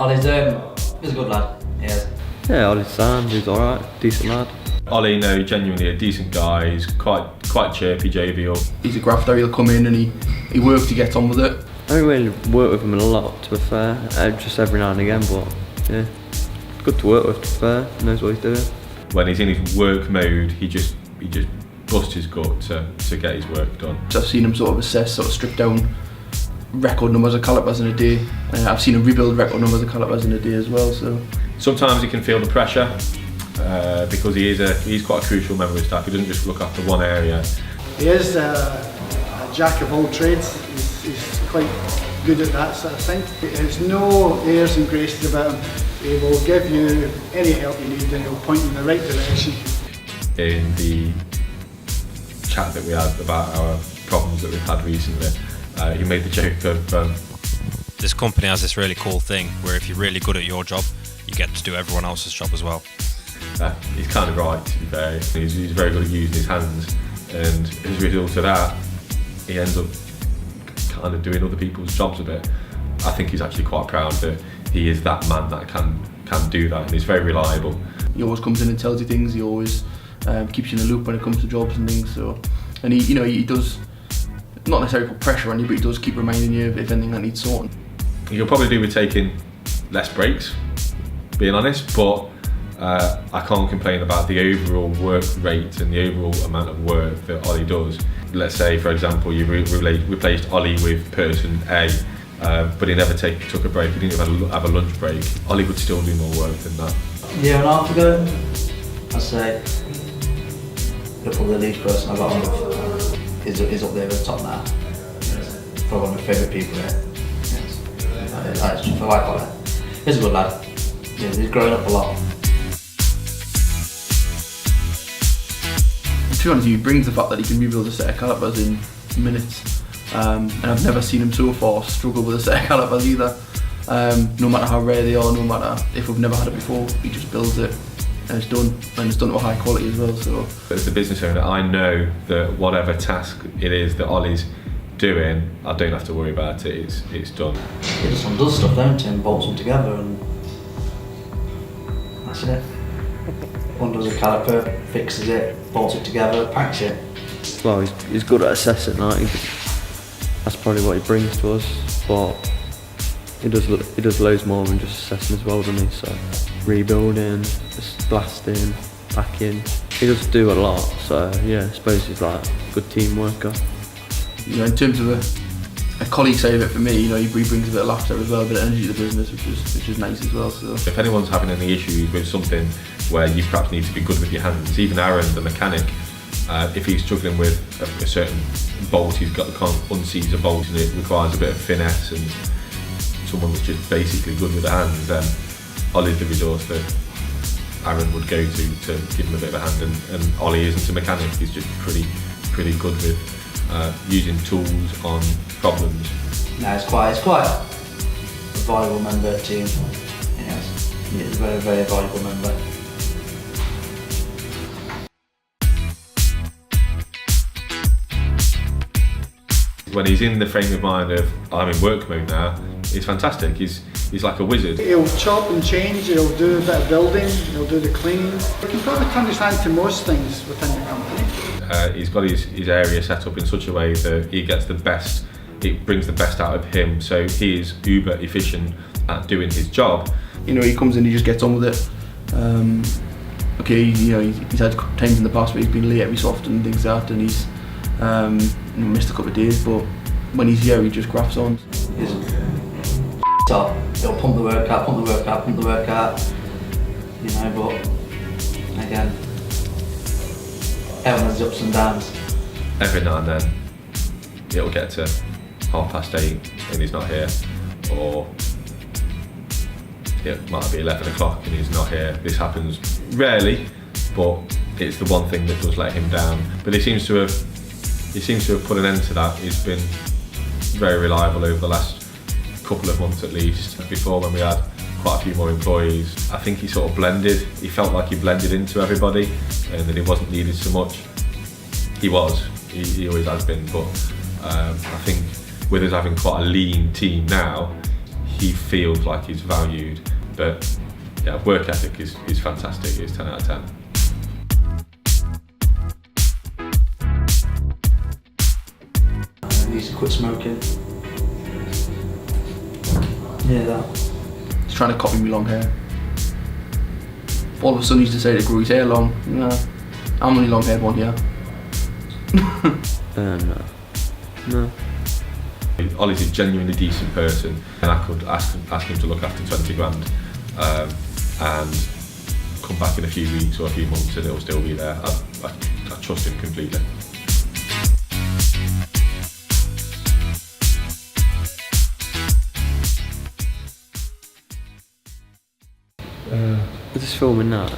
Ollie's he's a good lad, he is. Yeah, Ollie's sound, he's alright, decent lad. Ollie, no, genuinely a decent guy. He's quite chirpy, jovial. He's a grafter. He'll come in and he works to get on with it. I don't really work with him a lot, to be fair. Just every now and again, but yeah, good to work with. To be fair, he knows what he's doing. When he's in his work mode, he just busts his gut to get his work done. So I've seen him sort of assess, sort of strip down record numbers of calipers in a day. I've seen him rebuild record numbers of calipers in a day as well. So sometimes he can feel the pressure. Because he's quite a crucial member of staff. He doesn't just look after one area. He is a jack of all trades. He's quite good at that sort of thing. There's no airs and graces about him. He will give you any help you need and he'll point you in the right direction. In the chat that we had about our problems that we've had recently, he made the joke of this company has this really cool thing where if you're really good at your job, you get to do everyone else's job as well. He's kind of right, to be fair. He's very good at using his hands, and as a result of that, he ends up kind of doing other people's jobs a bit. I think he's actually quite proud that he is that man that can do that, and he's very reliable. He always comes in and tells you things. He always keeps you in the loop when it comes to jobs and things. So, and he does not necessarily put pressure on you, but he does keep reminding you if anything that needs sorting. He'll probably do with taking less breaks, being honest, but I can't complain about the overall work rate and the overall amount of work that Ollie does. Let's say, for example, you replaced Ollie with person A, but he never took a break, he didn't even have a lunch break. Ollie would still do more work than that. A year and a half ago, I'd say the probably the lead person I got on with is up there at the top now. Probably one of my favourite people here. Yes. That's just what I call it. He's a good lad. Yeah, he's grown up a lot. To be honest, he brings the fact that he can rebuild a set of calipers in minutes, and I've never seen him so far struggle with a set of calipers either. No matter how rare they are, no matter if we've never had it before, he just builds it and it's done, and it's done to a high quality as well. So, as a business owner, I know that whatever task it is that Ollie's doing, I don't have to worry about it. It's done. He just undoes stuff, don't he, and bolts them together, and that's it. Undoes a caliper, fixes it, bolts it together, packs it. Well, he's good at assessing that. That's probably what he brings to us, but he does loads more than just assessing as well, doesn't he? So rebuilding, just blasting, packing. He does do a lot. So yeah, I suppose he's like a good team worker. You know, in terms of a colleague side of it for me, you know, he brings a bit of laughter as well, a bit of energy to the business, which is nice as well. So if anyone's having any issues with something where you perhaps need to be good with your hands, even Aaron, the mechanic, if he's struggling with a certain bolt, he's got to unseize a bolt and it requires a bit of finesse and someone that's just basically good with the hands, then Ollie's the resource that Aaron would go to give him a bit of a hand, and Ollie isn't a mechanic, he's just pretty good with using tools on problems. No, it's quite a valuable member of the team. Yes, he's a very, very valuable member. When he's in the frame of mind of I'm in work mode now, it's fantastic. He's like a wizard. He'll chop and change, he'll do a bit of building, he'll do the cleaning. He can probably turn his hand to most things within the company. He's got his area set up in such a way that he gets the best, it brings the best out of him, so he is uber efficient at doing his job. you know, he comes in, he just gets on with it. Okay, you know, he's had times in the past where he's been late every so often and things like that, and he's missed a couple of days, but when he's here, he just grafts on. He's top. He'll pump the work out, you know, but again, everyone has ups and downs. Every now and then, it'll get to 8:30 and he's not here, or it might be 11 o'clock and he's not here. This happens rarely, but it's the one thing that does let him down. But he seems to have put an end to that. He's been very reliable over the last couple of months at least. Before, when we had quite a few more employees, I think he sort of blended. He felt like he blended into everybody and that he wasn't needed so much. He was. He always has been, but I think with us having quite a lean team now, he feels like he's valued. But yeah, work ethic is fantastic. It's 10 out of 10. He needs to quit smoking. Yeah, that. He's trying to copy me long hair. All of a sudden he's decided to grow his hair long. Nah, I'm the only long haired one here. No. Ollie's a genuinely decent person, and I could ask him to look after 20 grand and come back in a few weeks or a few months and it'll still be there. I trust him completely. We're just filming that.